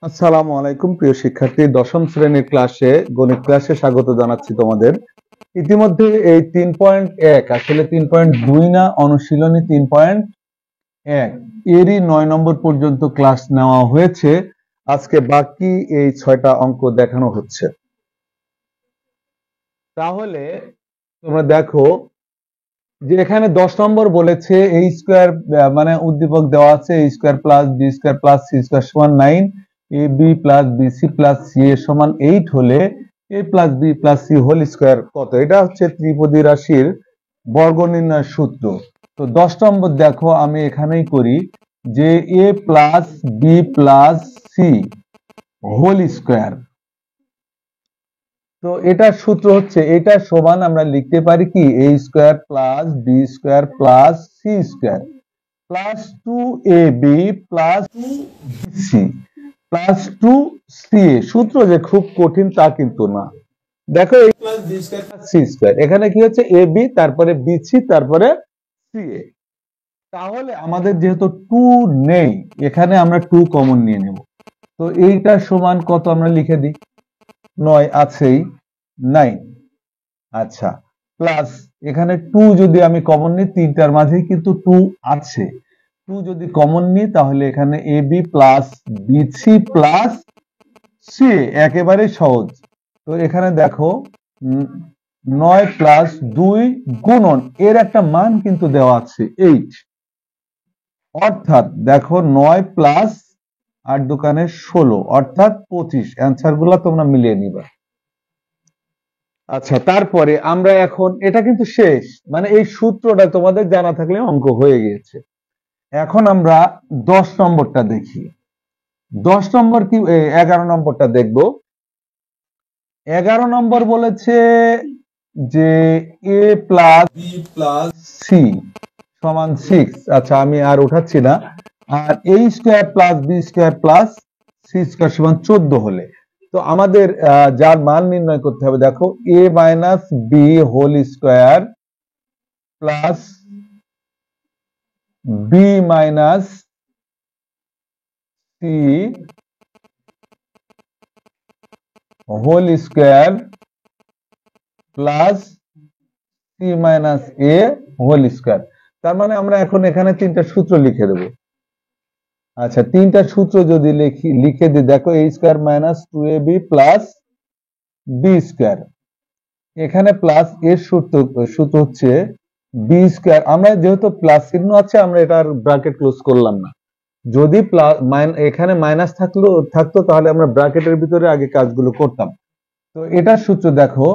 আসসালামু আলাইকুম প্রিয় শিক্ষার্থী, দশম শ্রেণীর গণিত ক্লাসে স্বাগত জানাচ্ছি তোমাদের। ইতিমধ্যে এই 3.1 আসলে 3.2 না, অনুশীলনী 3.1 এরই 9 নম্বর পর্যন্ত ক্লাস নেওয়া হয়েছে। আজকে বাকি এই 6টা অঙ্ক দেখানো হচ্ছে। তাহলে তোমরা দেখো যে এখানে 10 নম্বর বলেছে a স্কয়ার, মানে উদ্দীপক দেওয়া আছে a square plus b square plus c square সমান 9, ab plus bc plus ca সমান 8 হলে a plus b plus c whole square কত? এটা হচ্ছে ত্রিপদী রাশির বর্গ নির্ণয়ের সূত্র। তো 10 নম্বর দেখো আমি এখানেই করি যে a plus b plus c whole square. তো এটার সূত্র হচ্ছে, এটা সমান আমরা লিখতে পারি কি a square plus b square plus c square plus 2ab plus 2bc plus 2ca। সূত্র যে খুব কঠিন তা কিন্তু না। দেখো a plus b square plus c square, এখানে কি হচ্ছে ab তারপরে bc তারপরে ca। তাহলে আমাদের যেহেতু 2 নেই, এখানে আমরা 2 কমন নিয়ে নেব। তো এইটা সমান কত আমরা লিখে দিই, 9 আছেই, 9। আচ্ছা, প্লাস এখানে 2 যদি আমি কমন নিই, তিনটার মাঝেই কিন্তু 2 আছে। 2 যদি কমন নিই তাহলে এখানে ab plus bc plus ca, একেবারে সহজ। তো এখানে দেখো 9 প্লাস 2 গুণন এর একটা মান কিন্তু দেওয়া আছে 8, অর্থাৎ দেখো 9 প্লাস 8 দোকানে 16 অর্থাৎ 25। অ্যান্সার গুলা তোমরা মিলিয়ে নিবা। আচ্ছা, তারপরে আমরা এখন, এটা কিন্তু শেষ, মানে এই সূত্রটা তোমাদের জানা থাকলে অঙ্ক হয়ে গিয়েছে। এখন আমরা 10 নম্বরটা দেখি। 10 নম্বর কি, 11 নম্বরটা দেখব। 11 নম্বর বলেছে যে a plus b plus c সমান 6। আচ্ছা, আমি আর উঠাচ্ছি না। আর a square plus b square plus c square সমান 14 হলে, তো আমাদের যার মান নির্ণয় করতে হবে, দেখো a minus b whole square plus b minus c whole square plus c minus a whole square. তার মানে আমরা এখন এখানে তিনটা সূত্র লিখে দেব। আচ্ছা, তিনটা সূত্র যদি লিখে দিই, দেখো a square minus 2ab plus b square, এখানে প্লাস এর সূত্র হচ্ছে b স্কয়ার। আমরা যেহেতু প্লাস চিহ্ন আছে, আমরা এটার ব্র্যাকেট ক্লোজ করলাম না। যদি এখানে মাইনাস থাকতো তাহলে আমরা ব্র্যাকেটের ভিতরে আগে কাজগুলো করতাম। তো এটার সূত্র দেখো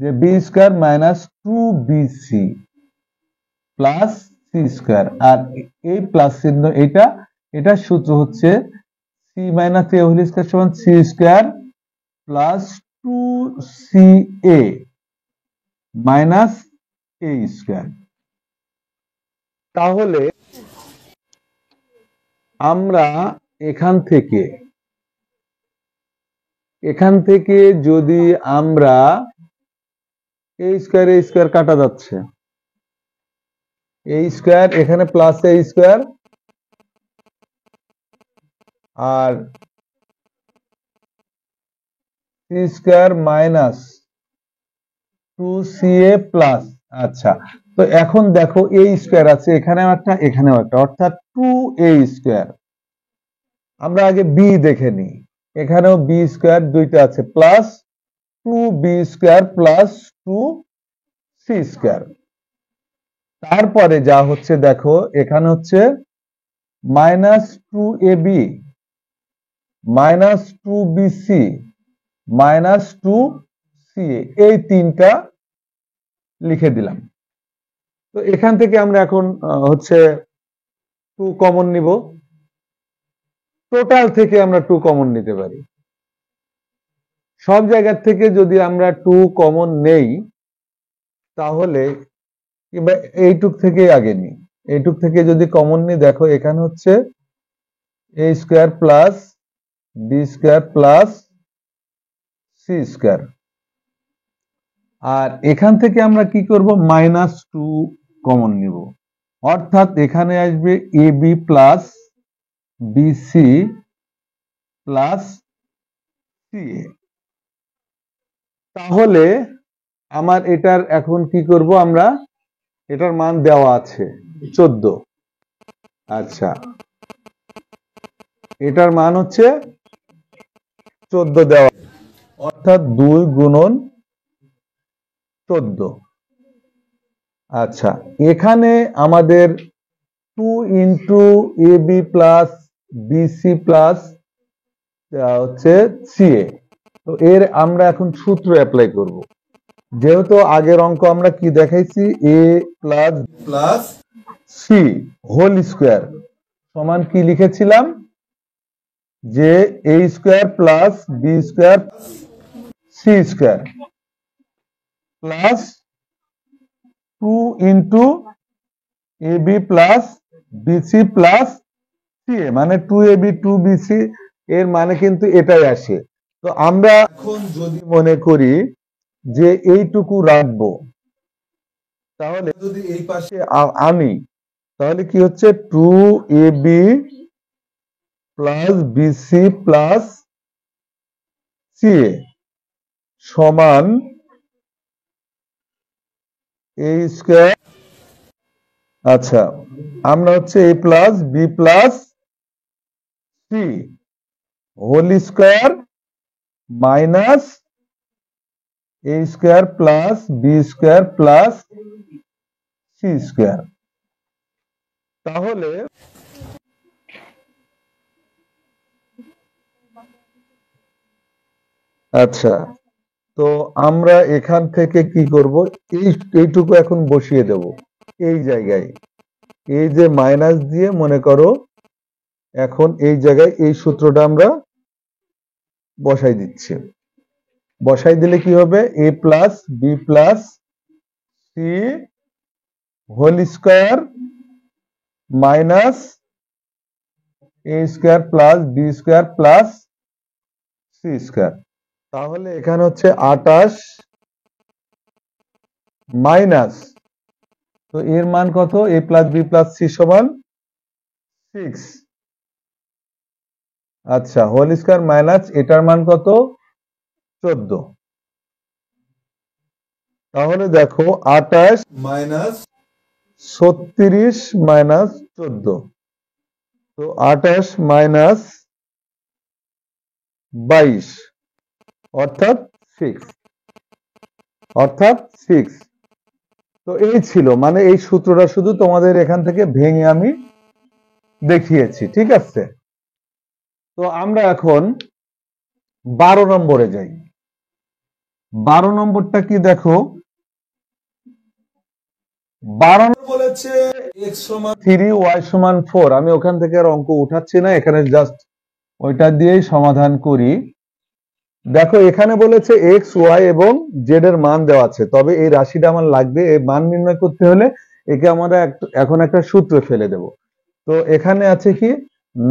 যে B square minus 2bc plus C square, আর এই প্লাস চিহ্ন এটার সূত্র হচ্ছে C minus A whole square সমান C square plus 2ca minus A square. তাহলে আমরা এখান থেকে যদি আমরা এ স্কয়ার কাটা যাচ্ছে, এ স্কয়ার এখানে প্লাস এ স্কয়ার আর C square minus 2ca plus. আচ্ছা, তো এখন দেখো এ স্কয়ার আছে এখানেও একটা এখানেও একটা, অর্থাৎ 2a স্কয়ার। আমরা আগে বি দেখে নিই, এখানেও বি স্কয়ার দুইটা আছে, plus 2b square plus 2c square. তারপরে যা হচ্ছে দেখো, এখানে হচ্ছে minus 2ab minus 2bc minus 2ca, এই তিনটা লিখে দিলাম। তো এখান থেকে আমরা এখন হচ্ছে 2 কমন নিব। টোটাল থেকে আমরা 2 কমন নিতে পারি। সব জায়গার থেকে যদি আমরা 2 কমন নেই, তাহলে কিংবা এইটুক থেকে আগে নিই, এইটুক থেকে যদি কমন নিই, দেখো এখানে হচ্ছে a square plus b square plus c square, আর এখান থেকে আমরা কি করব, মাইনাস 2 কমন নিব, অর্থাৎ এখানে আসবে ab plus bc plus C A. তাহলে আমার এটার এখন কি করব আমরা, এটার মান দেওয়া আছে 14। আচ্ছা, এটার মান হচ্ছে 14 দেওয়া, অর্থাৎ 2 গুণন 14। আচ্ছা, এখানে আমাদের 2 into A B plus BC plus হচ্ছে সিএ। তো এর আমরা এখন সূত্র অ্যাপ্লাই করব। যেহেতু আগের অঙ্ক আমরা কি দেখাইছি, A plus plus C whole square সমান কি লিখেছিলাম, যে A square plus B square C square plus 2 into A B plus BC plus C A, মানে 2ab 2bc এর মানে কিন্তু এটাই আসে। তো আমরা এখন যদি মনে করি যে এইটুকু রাখবো, তাহলে যদি এই পাশে আনি, তাহলে কি হচ্ছে 2ab plus BC plus C A সমান এ স্কোয়ার। আচ্ছা, আমরা হচ্ছে A plus B plus C whole square minus A square plus B square plus C square. তাহলে আচ্ছা, তো আমরা এখান থেকে কি করব, এইটুকু এখন বসিয়ে দেব এই জায়গায়। এই যে মাইনাস দিয়ে মনে করো এখন এই জায়গায় এই সূত্রটা আমরা বসাই দিচ্ছি। বসাই দিলে কি হবে, A plus B plus C whole square minus A square plus B square plus C square. তাহলে এখানে হচ্ছে 28 মাইনাস, তো এর মান কত, A plus B plus C সমান 6। আচ্ছা, হোল স্কোয়ার মাইনাস এটার মান কত, 14। তাহলে দেখো 28 মাইনাস 36 মাইনাস 14, তো 28 মাইনাস 22 অর্থাৎ 6, অর্থাৎ 6। তো এই ছিল, মানে এই সূত্রটা শুধু তোমাদের এখান থেকে ভেঙে আমি দেখিয়েছি, ঠিক আছে। তো আমরা এখন 12 নম্বরে যাই। 12 নম্বরটা কি দেখো, 12 বলেছে x সমান 3 y সমান 4। আমি ওখান থেকে আর অঙ্ক উঠাচ্ছি না, এখানে জাস্ট ওইটা দিয়েই সমাধান করি। দেখো এখানে বলেছে এক্স ওয়াই এবং জেড এর মান দেওয়া আছে, তবে এই রাশিটা আমার লাগবে, এই মান নির্ণয় করতে হলে একে আমরা এখন একটা সূত্র ফেলে দেব। তো এখানে আছে কি,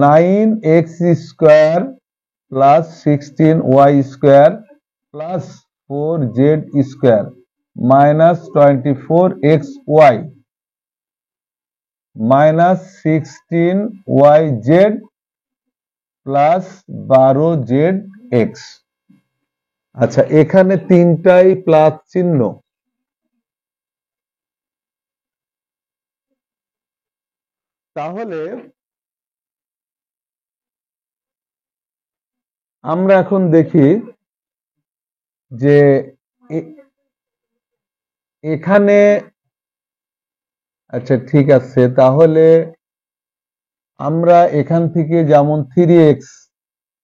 9x square plus 16y square plus 4z square minus 24xy minus 16yz plus 12zx। আচ্ছা, এখানে তিনটাই প্লাস চিহ্ন। তাহলে আমরা এখন দেখি যে এখানে, আচ্ছা ঠিক আছে, তাহলে আমরা এখান থেকে যেমন 3x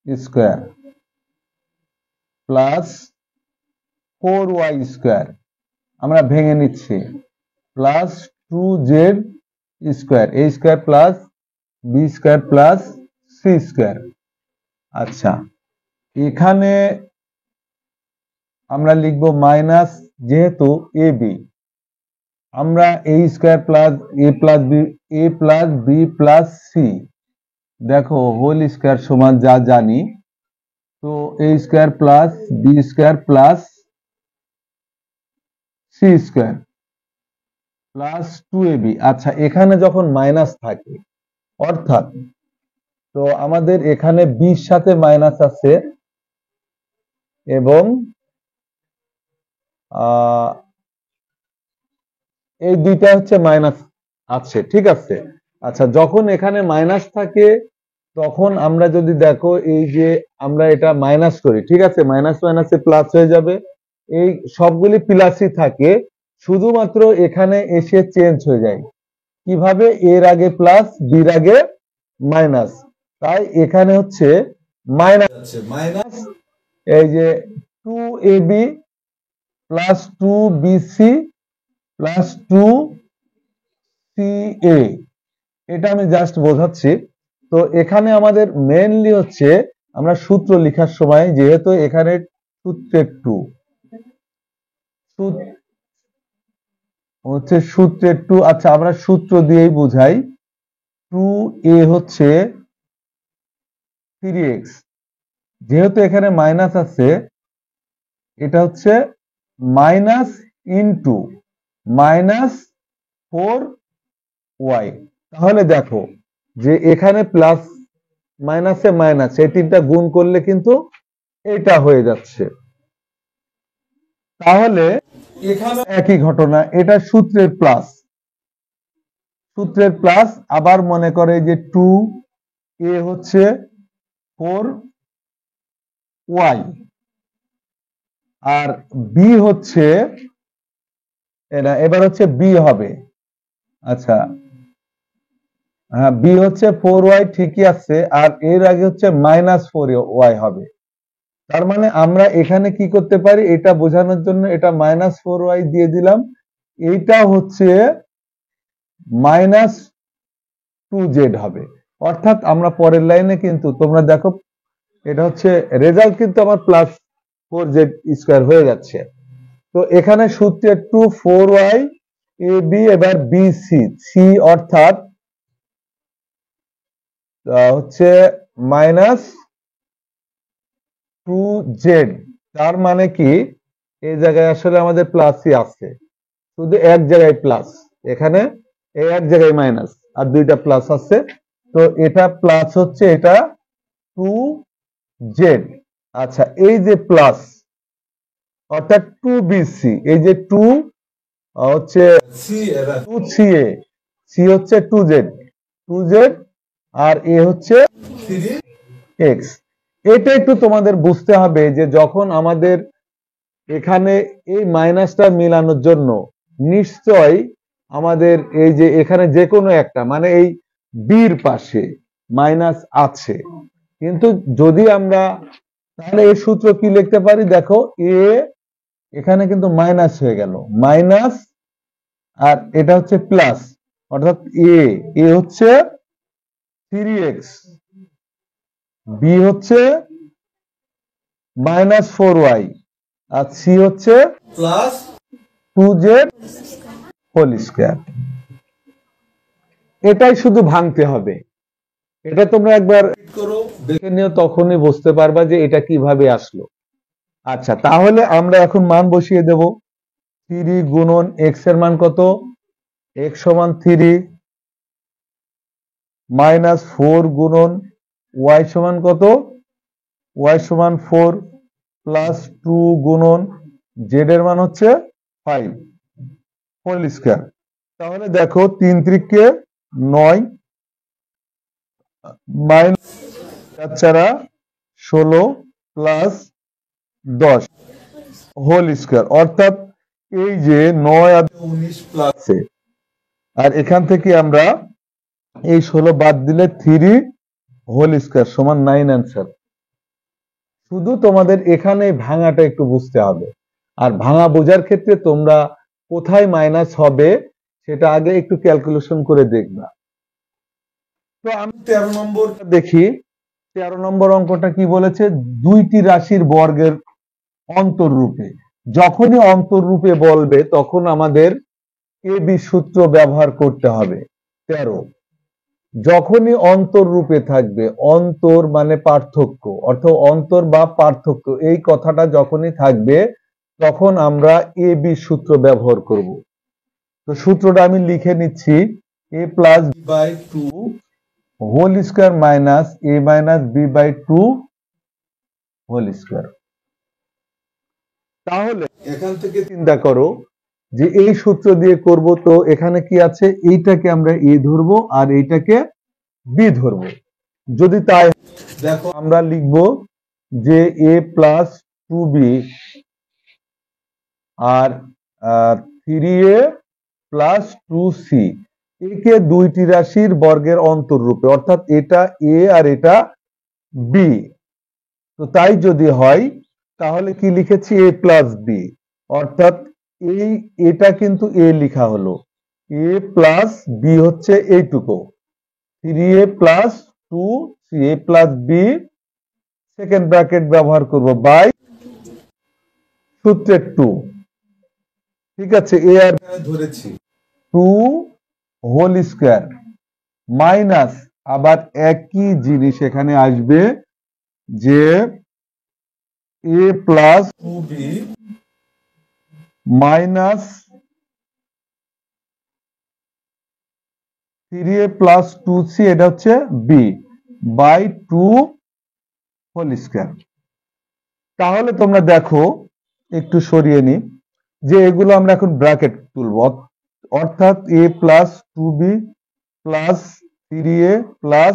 square plus 4y square আমরা ভেঙে নিচ্ছি, plus 2z square a square plus b square plus c square. আচ্ছা, এখানে আমরা লিখব মাইনাস, যেহেতু এ বি, আমরা A square plus A plus B plus C, দেখো হোল স্কোয়ার সমান যা জানি, তো A square plus B square plus C square plus 2ab। আচ্ছা, এখানে যখন মাইনাস থাকে, অর্থাৎ তো আমাদের এখানে 20 সাথে মাইনাস আছে এবং এই দুইটা হচ্ছে মাইনাস আছে, ঠিক আছে। আচ্ছা, যখন এখানে মাইনাস থাকে তখন আমরা যদি দেখো এই যে আমরা এটা মাইনাস করি, ঠিক আছে, মাইনাস মাইনাসে প্লাস হয়ে যাবে, এই সবগুলি প্লাসই থাকে, শুধুমাত্র এখানে এসে চেঞ্জ হয়ে যায়। কিভাবে? এর আগে প্লাস, বির আগে মাইনাস, তাই এখানে হচ্ছে মাইনাস মাইনাস এই যে 2ab plus 2bc plus 2ca, এটা আমি জাস্ট বোঝাচ্ছি। তো এখানে আমাদের মেইনলি হচ্ছে আমরা সূত্র লেখার সময়, যেহেতু এখানে সূত্রের 2 হচ্ছে সূত্রের 2, আচ্ছা আমরা সূত্র দিয়েই বুঝাই। 2a হচ্ছে 3x, যেহেতু এখানে মাইনাস আছে এটা হচ্ছে মাইনাস ইনটু মাইনাস 4y। তাহলে দেখো যে এখানে প্লাস মাইনাসে মাইনাস, এই তিনটা গুণ করলে কিন্তু এটা হয়ে যাচ্ছে। তাহলে এখানে একই ঘটনা, এটা সূত্রের প্লাস, সূত্রের প্লাস, আবার মনে করে যে 2a হচ্ছে 4y আর b হচ্ছে এটা, এবার হচ্ছে b হবে, আচ্ছা হ্যাঁ b হচ্ছে 4y, ঠিকই আছে, আর এর আগে হচ্ছে মাইনাস 4y হবে। তার মানে আমরা এখানে কি করতে পারি, এটা বোঝানোর জন্য এটা মাইনাস 4y দিয়ে দিলাম, এইটা হচ্ছে মাইনাস 2z হবে। অর্থাৎ আমরা পরের লাইনে কিন্তু তোমরা দেখো এটা হচ্ছে রেজাল্ট কিন্তু আমার প্লাস 4z স্কোয়ার হয়ে যাচ্ছে। তো এখানে সূত্রের 2 4y ab এবার bc, সি অর্থাৎ হচ্ছে মাইনাস 2z, তার মানে কি এই জায়গায় আসলে আমাদের প্লাসই আছে, শুধু এক জায়গায় প্লাস, এখানে এক জায়গায় মাইনাস আর দুইটা প্লাস আছে, তো এটা প্লাস হচ্ছে এটা 2z। আচ্ছা, এই যে প্লাস অর্থাৎ 2bc, এই যে 2 হচ্ছে 2ca, c হচ্ছে 2z আর এ হচ্ছে 3x। এটা একটু তোমাদের বুঝতে হবে যে যখন আমাদের এখানে এই মাইনাসটা মেলানোর জন্য নিশ্চয় আমাদের এই যে এখানে যে কোনো একটা মানে এই বির পাশে মাইনাস আছে, কিন্তু যদি আমরা তাহলে এই সূত্র কি লিখতে পারি, দেখো এ এখানে কিন্তু মাইনাস হয়ে গেল, মাইনাস আর এটা হচ্ছে প্লাস, অর্থাৎ এ হচ্ছে 3x, বি হচ্ছে মাইনাস 4y আর সি হচ্ছে প্লাস 2z হোল স্কয়ার। এটাই শুধু ভাঙতে হবে, এটা তোমরা একবার দেখে নিও, তখনই বুঝতে পারবা যে এটা কিভাবে আসলো। আচ্ছা, তাহলে আমরা এখন মান বসিয়ে দেব। 3 গুণন x এর মান কত, x সমান 3, মাইনাস 4 গুণন y সমান কত, y সমান 4, প্লাস 2 গুণন z এর মান হচ্ছে 5 হোল স্কয়ার। তাহলে দেখো 3 3 9 মাইনাস 16 প্লাস 10 হোল স্কয়ার, অর্থাৎ এই যে 9 আর 19 প্লাসে, আর এখান থেকে আমরা এই 16 বাদ দিলে 3 হোল স্কয়ার সমান 9 অ্যান্সার। শুধু তোমাদের এখানে ভাঙাটা একটু বুঝতে হবে, আর ভাঙা বোঝার ক্ষেত্রে তোমরা কোথায় মাইনাস হবে সেটা আগে একটু ক্যালকুলেশন করে দেখবা। তো আমি 13 নম্বর দেখি, 13 নম্বর অঙ্কটা কি বলেছে, দুইটি রাশির বর্গের অন্তররূপে, যখনই অন্তররূপে বলবে তখন আমাদের এবি সূত্র ব্যবহার করতে হবে। 13, যখনই অন্তররূপে থাকবে, অন্তর মানে পার্থক্য, অর্থাৎ অন্তর বা পার্থক্য, এই কথাটা যখনই থাকবে তখন আমরা এবি সূত্র ব্যবহার করব। তো সূত্রটা আমি লিখে নিচ্ছি, a plus b by 2 whole square minus a minus b by 2 whole square. তাহলে এখান থেকে চিন্তা করো যে এই সূত্র দিয়ে করব, তো এখানে কি আছে, এইটাকে আমরা এ ধরবো আর এইটাকে বি ধরবো। যদি তাই দেখো আমরা লিখব যে এ প্লাস 2b আর 3a প্লাস 2c, একে দুইটি রাশির বর্গের অন্তররূপে, অর্থাৎ এটা এ আর এটা বি। তো তাই যদি হয় তাহলে কি লিখেছি, এ প্লাস বি, অর্থাৎ এটা কিন্তু এ লিখা হলো, এ প্লাস বি হচ্ছে এইটুকু, 3a প্লাস 2c, এ প্লাস বি সেকেন্ড ব্র্যাকেট ব্যবহার করব বাই সূত্রের 2। ঠিক আছে, এ আর ধরেছি 2 হোল স্কোয়ার মাইনাস, আবার একই জিনিস এখানে আসবে যে এ plus 2b minus 3a plus 2c, এটা হচ্ছে বি বাই 2 হোল স্কোয়ার। তাহলে তোমরা দেখো একটু সরিয়ে নি যে এগুলো আমরা এখন ব্র্যাকেট তুলব, অর্থাৎ A plus 2b plus 3a plus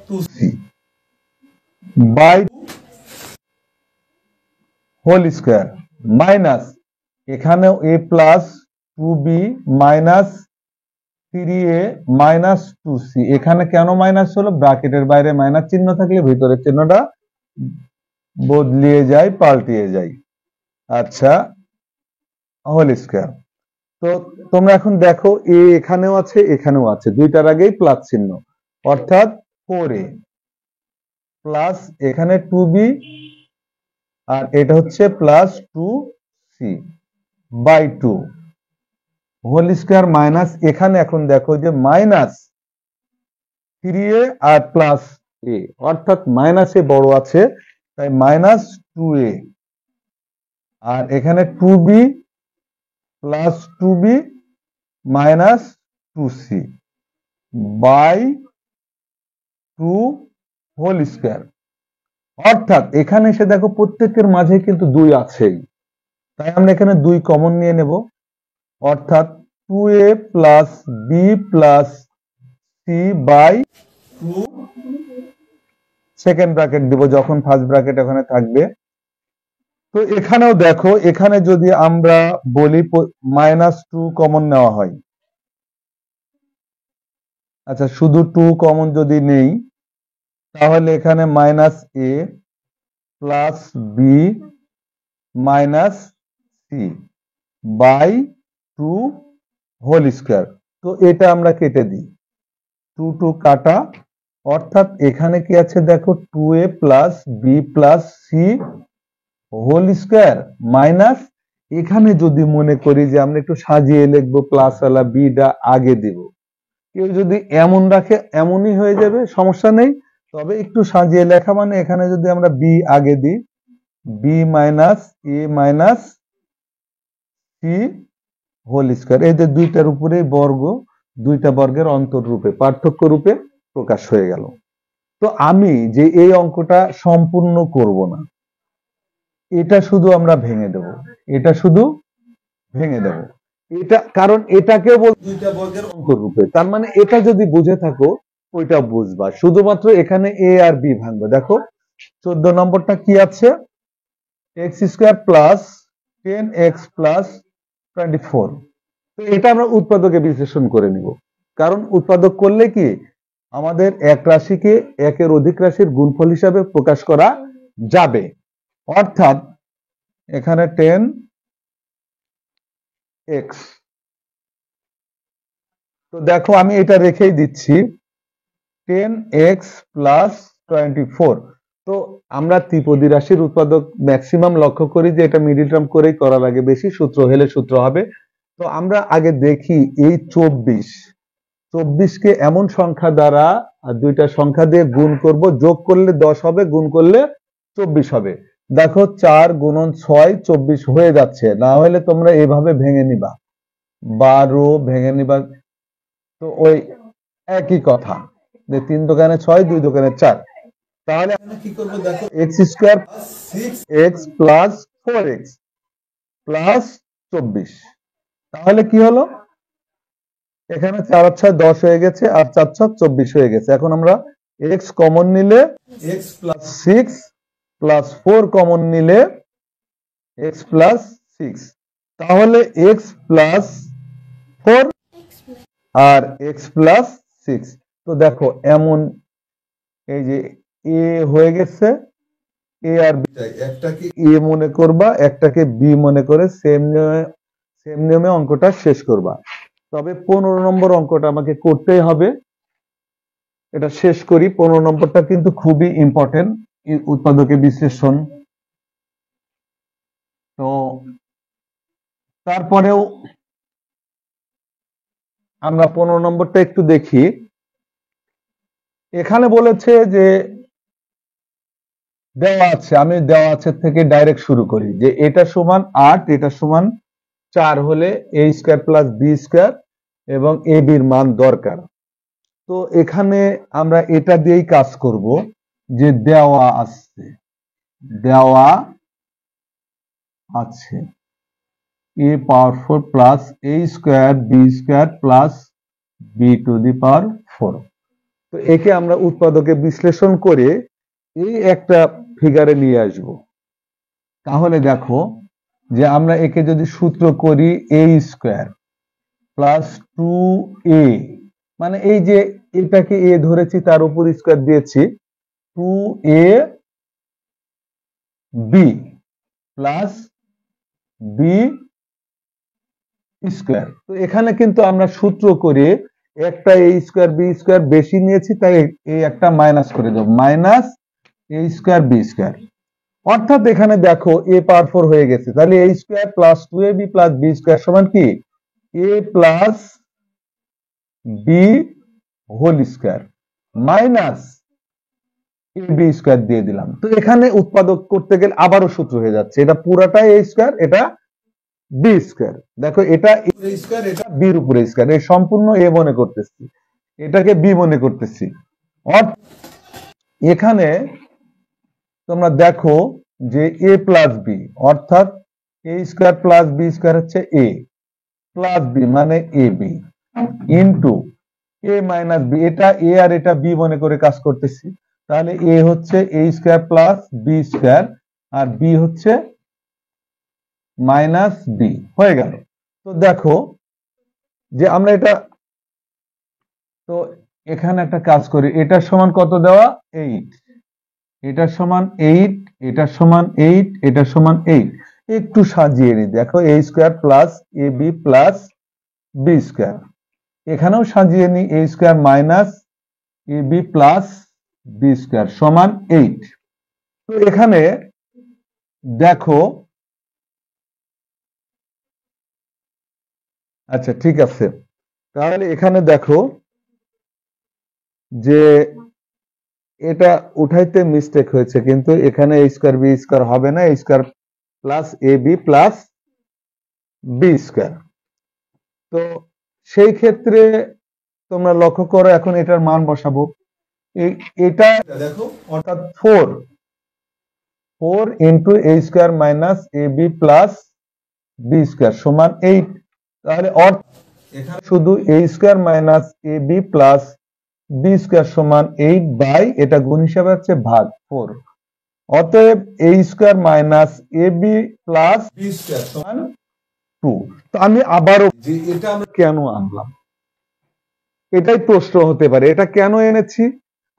2c by whole square minus এখানেও A plus 2b minus 3a minus 2c। এখানে কেন মাইনাস হলো, ব্র্যাকেটের বাইরে মাইনাস চিহ্ন থাকলে ভিতরের চিহ্নটা বদলিয়ে যায়, পাল্টিয়ে যায়। আচ্ছা, হোল স্কোয়ার। তো তোমরা এখন দেখো এ এখানেও আছে এখানেও আছে, দুইটার আগেই প্লাস চিহ্ন, অর্থাৎ 4a প্লাস এখানে 2b আর এটা হচ্ছে plus 2c by 2 whole square minus এখানে এখন দেখো যে minus 3a R plus a, অর্থাৎ মাইনাসে বড় আছে তাই মাইনাস 2a, আর এখানে 2b plus 2b minus 2c by 2 whole square. অর্থাৎ এখানে এসে দেখো প্রত্যেকের মাঝে কিন্তু 2 আছেই, তাই আমরা এখানে 2 কমন নিয়ে নেব, অর্থাৎ 2a plus b plus c by 2 second bracket দিব যখন ফার্স্ট ব্র্যাকেট ওখানে থাকবে। তো এখানেও দেখো, এখানে যদি আমরা বলি মাইনাস 2 কমন নেওয়া হয়, আচ্ছা শুধু 2 কমন যদি নেই তাহলে এখানে minus a plus b minus c by 2 whole square. তো এটা আমরা কেটে দিই, 2 কাটা, অর্থাৎ এখানে কি আছে দেখো 2a plus B plus C whole square minus, এখানে যদি মনে করি যে আমরা একটু সাজিয়ে লিখবো প্লাস ওয়ালা বিটা আগে দিব, কেউ যদি এমন রাখে এমনই হয়ে যাবে, সমস্যা নেই, তবে একটু সাজিয়ে লেখা মানে এখানে যদি আমরা বি আগে দিই, B minus a minus C whole square, এই যে দুইটার উপরে বর্গ, দুইটা বর্গের অন্তর রূপে পার্থক্য রূপে প্রকাশ হয়ে গেল। তো আমি যে এই অঙ্কটা সম্পূর্ণ করব না, এটা শুধু আমরা ভেঙে দেব, এটা শুধু ভেঙে দেব, এটা কারণ এটাকেও দুইটা বর্গের অন্তররূপে, তার মানে এটা যদি বুঝে থাকো ওইটা বুঝবা, শুধুমাত্র এখানে এ আর বি ভাঙবে। দেখো 14 নম্বরটা কি আছে, x square plus 10x plus 24। তো এটা আমরা উৎপাদকে বিশ্লেষণ করে নিব, কারণ উৎপাদক করলে কি আমাদের এক রাশিকে একের অধিক রাশির গুণফল হিসাবে প্রকাশ করা যাবে, অর্থাৎ এখানে 10x, তো দেখো আমি এটা রেখেই দিচ্ছি 10x প্লাস 24। তো আমরা ত্রিপদী রাশির উৎপাদক ম্যাক্সিমাম লক্ষ্য করি যে এটা মিডিল টার্ম করেই করা লাগে বেশি, সূত্র হলে সূত্র হবে। তো আমরা আগে দেখি এই 24কে এমন সংখ্যা দ্বারা দুইটা সংখ্যা দিয়ে গুণ করব, যোগ করলে 10 হবে, গুণ করলে 24 হবে। দেখো 4 গুণন 6 24 হয়ে যাচ্ছে, না হলে তোমরা এভাবে ভেঙে নিবা, 12 ভেঙে নিবা, তো ওই একই কথা যে 3 দোকানে 6, 2 দোকানে 4। তাহলে আমরা কি করব দেখো, x square 6x plus 4x plus 24। তাহলে কি হলো, এখানে 4 আর 6 10 হয়ে গেছে, আর 4 6 24 হয়ে গেছে। এখন আমরা x কমন নিলে x প্লাস 6 প্লাস 4 কমন নিলে x প্লাস 6। তাহলে x প্লাস 4 আর x প্লাস 6। তো দেখো এমন, এই যে a হয়ে গেছে, a আর b, একটাকে a মনে করবা, একটাকে b মনে করে সেম নিয়মে অঙ্কটা শেষ করবা। তবে 15 নম্বর অঙ্কটা আমাকে করতেই হবে, এটা শেষ করি। 15 নম্বরটা কিন্তু খুবই ইম্পর্টেন্ট, উৎপাদকের বিশ্লেষণ। তো তারপরেও আমরা 15 নম্বরটা একটু দেখি। এখানে বলেছে যে দেওয়া আছে, আমি দেওয়া আছে থেকে ডাইরেক্ট শুরু করি, যে এটা সমান 8, এটা সমান 4 হলে a square plus b square এবং a b এর মান দরকার। তো এখানে আমরা এটা দিয়েই কাজ করব, যে দেওয়া আছে a power 4 plus a square b square plus b to the power 4। তো একে আমরা উৎপাদকে বিশ্লেষণ করে এই একটা ফিগারে নিয়ে আসব। তাহলে দেখো যে আমরা একে যদি সূত্র করি a স্কয়ার প্লাস 2a, মানে এই যে এটাকে a ধরেছি তার উপর স্কয়ার দিয়েছি, 2a b plus b square. তো এখানে কিন্তু আমরা সূত্র করে একটা a স্কয়ার b স্কয়ার বেশি নিয়েছি, তাই এই একটা মাইনাস করে দেব, minus a square b square. অর্থাৎ এখানে দেখো a পাওয়ার 4 হয়ে গেছে, তাহলে a square plus 2ab plus b square সমান কি a plus b whole square minus ab square দিয়ে দিলাম। তো এখানে উৎপাদক করতে গেলে আবারও সূত্র হয়ে যাচ্ছে, এটা পুরাটাই a স্কয়ার, এটা b স্কয়ার। দেখো এটা a স্কয়ার, এটা b এর উপরে স্কয়ার, এই সম্পূর্ণ a মনে করতেছি, এটাকে b মনে করতেছি। এখানে তোমরা দেখো যে a প্লাস b, অর্থাৎ a square plus b square হচ্ছে a প্লাস b মানে ab into a minus b, এটা a আর এটা b মনে করে কাজ করতেছি। তাহলে a হচ্ছে a square plus b square আর b হচ্ছে মাইনাস b হয়ে গেল। তো দেখো যে আমরা এটা, তো এখানে একটা কাজ করি, এটার সমান কত দেওয়া 8, এটার সমান 8, এটার সমান 8, এটার সমান 8। একটু সাজিয়ে নিই, দেখো a square plus ab plus b square, এখানেও সাজিয়ে নিই a square minus ab plus b square সমান 8। তো এখানে দেখো, আচ্ছা ঠিক আছে, তাহলে এখানে দেখো যে এটা উঠাইতে মিস্টেক হয়েছে, কিন্তু এখানে a স্কয়ার b স্কয়ার হবে না, a square plus ab plus b square. তো সেই ক্ষেত্রে তোমরা লক্ষ্য করো, এখন এটার মান বসাবো, এটা দেখো অর্থাৎ 4 into a square minus ab plus b square সমান 8। তাহলে এখানে শুধু a square minus ab plus b square সমান 8 বাই, এটা গুণ হিসাবে হচ্ছে ভাগ 4। অতএব a square minus ab plus b square সমান 2। তো আমি আবারও, যে এটা আমরা কেন আনলাম, এটাই প্রশ্ন হতে পারে, এটা কেন এনেছি।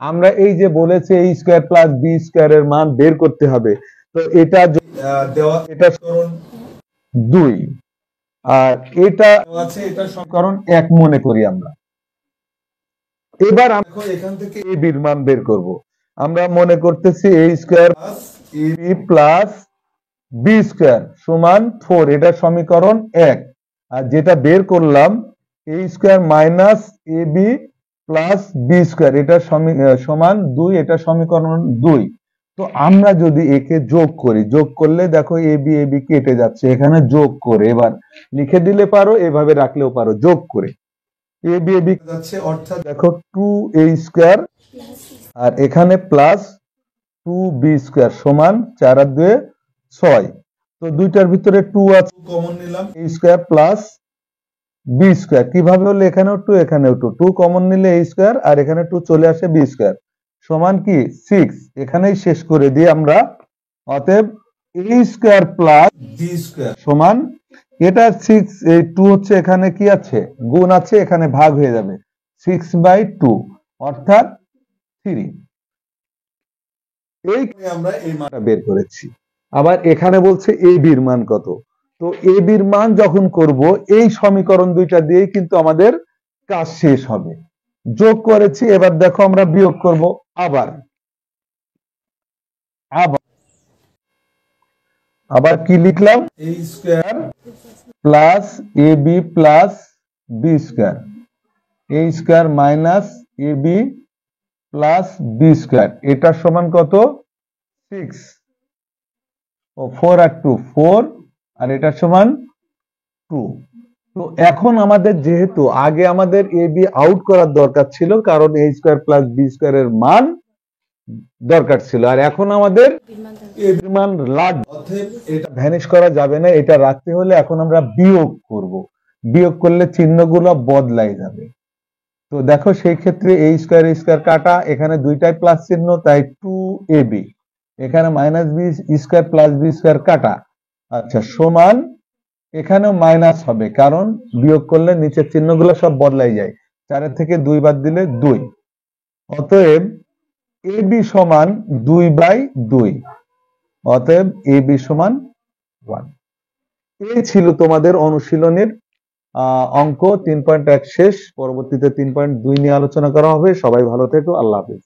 আমরা এই যে বলেছে a square plus b square এর মান বের করতে হবে, তো এটা দেওয়া, এটা সমীকরণ 2 আর এটা আছে, এটা সমীকরণ 1 মনে করি আমরা। এবার আমরা এখান থেকে ab এর মান বের করব, আমরা মনে করতেছি a square plus ab plus b square সমান 4, এটা সমীকরণ 1। আর যেটা বের করলাম a square minus ab plus b square, এটা সমান 2, এটা সমীকরণ 2। তো আমরা যদি একে যোগ করি, যোগ করলে দেখো ab ab কেটে যাচ্ছে, এখানে যোগ করে এবার লিখে দিলে পারো, এভাবে রাখলেও পারো, যোগ করে এ বি যাচ্ছে, অর্থাৎ দেখো 2a² আর এখানে প্লাস 2b² সমান 4 আর 2 6। তো দুইটার ভিতরে 2 আছে, কমন নিলাম, a² প্লাস b²। কিভাবে হলো? এখানেও 2 এখানেও 2, 2 কমন নিলে a² আর এখানে 2 চলে আসে b² সমান কি 6। এখানেই শেষ করে দিই আমরা। অতএব a² প্লাস b² সমান, এটা 6, এই 2 হচ্ছে এখানে কি আছে, গুণ আছে, এখানে ভাগ হয়ে যাবে, 6/2 অর্থাৎ 3। এই আমরা এই মানটা বের করেছি। আবার এখানে বলছে এ বির মান কত। তো এ বির মান যখন করব, এই সমীকরণ দুইটা দিয়েই কিন্তু আমাদের কাজ শেষ হবে। যোগ করেছি, এবার দেখো আমরা বিয়োগ করব। আবার আবার আবার কি লিখলাম? a² plus ab plus b², a² minus ab plus b², এটা সমান কত? 6 ও 4 আর 2 4, আর এটা সমান 2। তো এখন আমাদের যেহেতু আগে আমাদের এ বি আউট করার দরকার ছিল, কারণ a² প্লাস b² এর মান দরকার ছিল, আর এখন আমাদের এ বির মান লাগবে। অতএব এটা ভ্যানিশ করা যাবে না, এটা রাখতে হলে এখন আমরা বিয়োগ করব। বিয়োগ করলে চিহ্নগুলো বদলাই যাবে। তো দেখো সেই ক্ষেত্রে a² কাটা, এখানে দুইটাই প্লাস চিহ্ন, তাই 2ab, এখানে মাইনাস b² প্লাস b² কাটা, আচ্ছা সমান, এখানেও মাইনাস হবে, কারণ বিয়োগ করলে নিচের চিহ্নগুলো সব বদলাই যায়, 4 থেকে 2 বাদ দিলে 2। অতএব ab সমান 2/2, অতএব ab সমান 1। এই ছিল তোমাদের অনুশীলনের অঙ্ক 3.1 শেষ। পরবর্তীতে 3.2 নিয়ে আলোচনা করা হবে। সবাই ভালো থেকো, আল্লাহ হাফেজ।